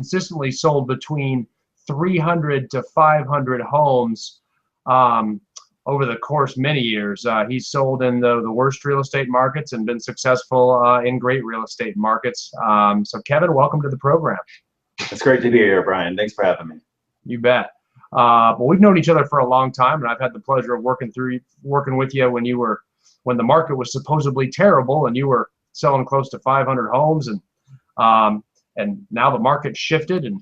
consistently sold between 300 to 500 homes over the course many years. He's sold in the worst real estate markets and been successful in great real estate markets. So Kevin, welcome to the program. It's great to be here, Brian. Thanks for having me. You bet. Well, we've known each other for a long time, and I've had the pleasure of working with you when the market was supposedly terrible and you were selling close to 500 homes, and now the market shifted and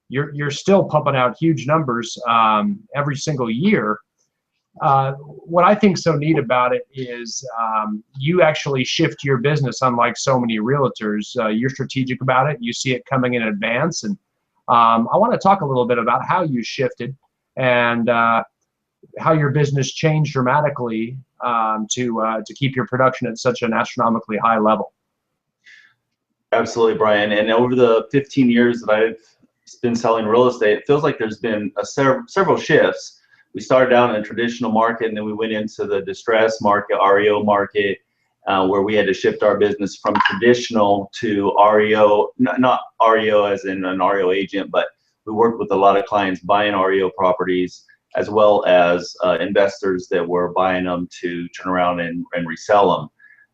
you're still pumping out huge numbers every single year. What I think so neat about it is you actually shift your business, unlike so many realtors. You're strategic about it. You see it coming in advance, and I want to talk a little bit about how you shifted and how your business changed dramatically to keep your production at such an astronomically high level. Absolutely, Brian. And over the 15 years that I've been selling real estate, it feels like there's been several shifts. We started out in a traditional market, and then we went into the distressed market, REO market, where we had to shift our business from traditional to REO, not REO as in an REO agent, but we worked with a lot of clients buying REO properties, as well as investors that were buying them to turn around and resell them.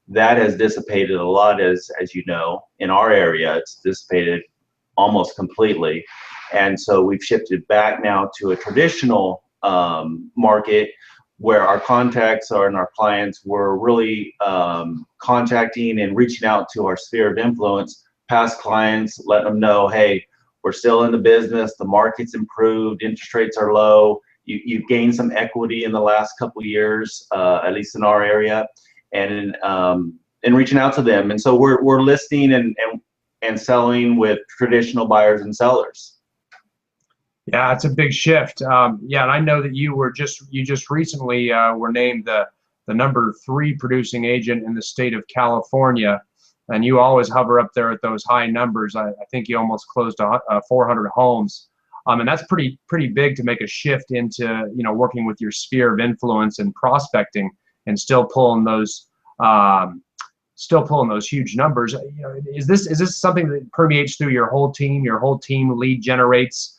That has dissipated a lot, as you know. In our area, it's dissipated almost completely. And so we've shifted back now to a traditional market where our contacts and our clients were really contacting and reaching out to our sphere of influence, past clients, letting them know, hey, we're still in the business, the market's improved, interest rates are low, you've gained some equity in the last couple of years, at least in our area, and reaching out to them. And so we're listing and selling with traditional buyers and sellers. Yeah, it's a big shift. Yeah, and I know that you just recently were named the number 3 producing agent in the state of California, and you always hover up there at those high numbers. I think you almost closed 400 homes, and that's pretty big to make a shift into working with your sphere of influence and prospecting, and still pulling those huge numbers. Is this something that permeates through your whole team? Your whole team lead generates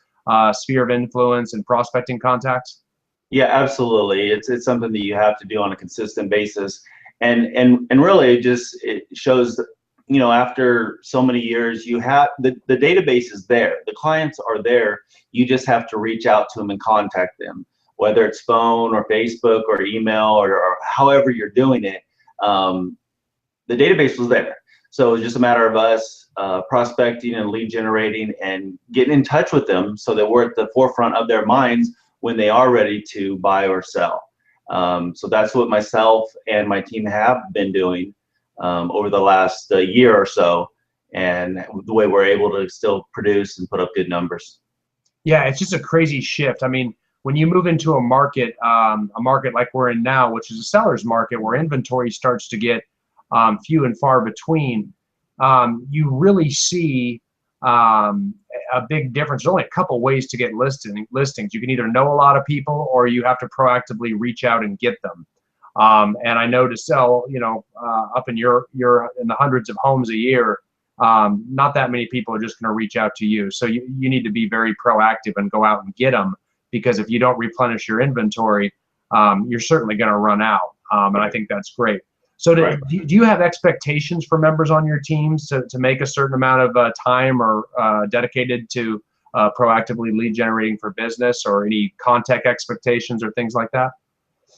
sphere of influence and prospecting contacts? Yeah, absolutely. It's something that you have to do on a consistent basis, and really it shows that, after so many years, you have the database is there, the clients are there. You just have to reach out to them and contact them, whether it's phone or Facebook or email or however you're doing it. The database was there, so it's just a matter of us prospecting and lead generating and getting in touch with them so that we're at the forefront of their minds when they are ready to buy or sell. So that's what myself and my team have been doing over the last year or so, and the way we're able to still produce and put up good numbers. Yeah, it's just a crazy shift. I mean, when you move into a market like we're in now, which is a seller's market where inventory starts to get few and far between, you really see a big difference. There's only a couple ways to get listings. You can either know a lot of people, or you have to proactively reach out and get them. And I know to sell, up in in the hundreds of homes a year, not that many people are just going to reach out to you. So you need to be very proactive and go out and get them, because if you don't replenish your inventory, you're certainly going to run out. And I think that's great. So do you have expectations for members on your teams to make a certain amount of time or dedicated to proactively lead generating for business, or any contact expectations or things like that?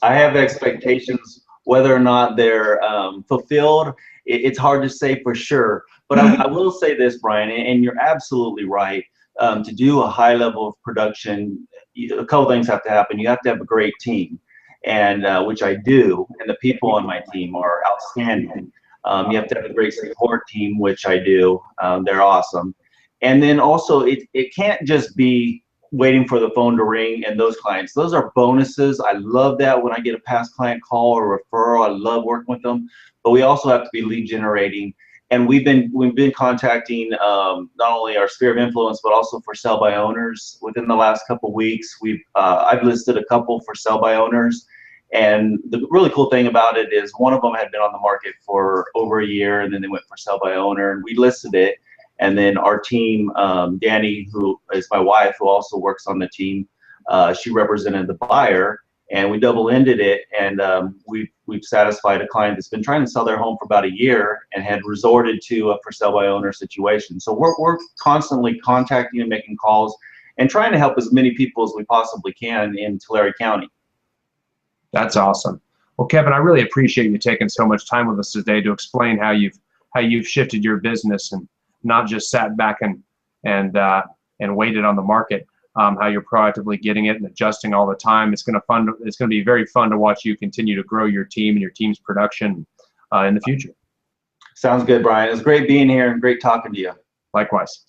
I have expectations. Whether or not they're fulfilled, it's hard to say for sure. But I will say this, Brian, and you're absolutely right. To do a high level of production, a couple things have to happen. You have to have a great team, and which I do, and the people on my team are outstanding. You have to have a great support team, which I do. They're awesome. And then also, it can't just be waiting for the phone to ring and those clients. Those are bonuses. I love that when I get a past client call or referral. I love working with them. But we also have to be lead generating. And we've been contacting not only our sphere of influence, but also for sell by owners. Within the last couple of weeks, I've listed a couple for sell by owners. And the really cool thing about it is one of them had been on the market for over a year, and then they went for sell by owner, and we listed it. And then our team, Danny, who is my wife, who also works on the team, she represented the buyer, and we double-ended it. And we've satisfied a client that's been trying to sell their home for about a year and had resorted to a for sale by owner situation. So we're constantly contacting and making calls and trying to help as many people as we possibly can in Tulare County. That's awesome. Well, Kevin, I really appreciate you taking so much time with us today to explain how you've shifted your business and not just sat back and waited on the market. How you're proactively getting it and adjusting all the time. It's going to be very fun to watch you continue to grow your team and your team's production in the future. Sounds good, Brian. It was great being here and great talking to you. Likewise.